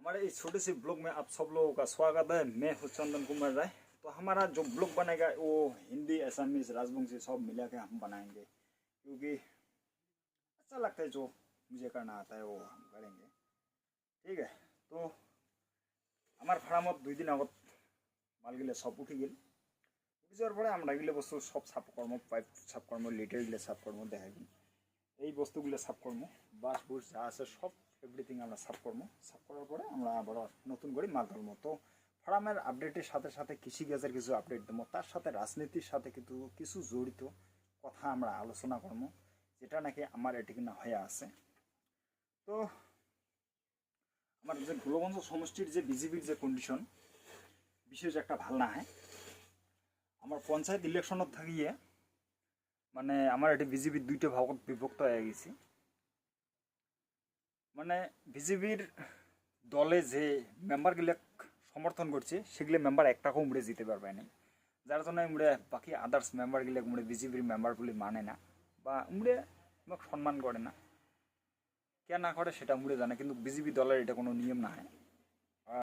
हमारे इस छोटे से ब्लॉग में आप सब लोगों का स्वागत है। मैं हूं चंदन कुमार राय। तो हमारा जो ब्लॉग बनेगा वो हिंदी, असमीज, राजवंशी सब मिला के हम बनाएंगे, क्योंकि अच्छा लगता है। जो मुझे करना आता है वो हम करेंगे, ठीक है। तो हमार फार्मत 2 दिन आगत मालगिले सब उठी गल। उठी যাওয়ার পরে আমরা এগুলো বস্তু সব সাফকর্ম, পাইপ সাফকর্ম, লিটারগুলো সাফকর্ম দেখাই। এই বস্তুগুলো সাফকর্ম, বাস বুস যা আছে সব এভরিথিং আমরা সাফ করবো। সাফ করার পরে আমরা আবার নতুন করে মাল ধরবো। তো ফার্মের আপডেটের সাথে সাথে কৃষিকাজের কিছু আপডেট দেবো, তার সাথে রাজনীতির সাথে কিন্তু কিছু জড়িত কথা আমরা আলোচনা করবো, যেটা নাকি আমার এটি কিনা হয়ে আছে। তো আমার যে গোলগঞ্জ সমষ্টির যে বিজেপির যে কন্ডিশন বিশেষ একটা ভাল না হয়। আমার পঞ্চায়েত ইলেকশনত থাকিয়ে মানে আমার এটি বিজেপির 2টা ভাগত বিভক্ত হয়ে গেছি। মানে বিজেপির দলে যে মেম্বারগুলো সমর্থন করছে সেগুলো মেম্বার একটাকেও উমড়ে যেতে পারবে না, যার জন্য উমড়ে বাকি আদার্স মেম্বারগুলো উমড়ে বিজেপির মেম্বার বলে মানে না বা উমড়ে সম্মান করে না। কে না করে সেটা উমড়ে জানে, কিন্তু বিজেপি দলের এটা কোনো নিয়ম না হয়।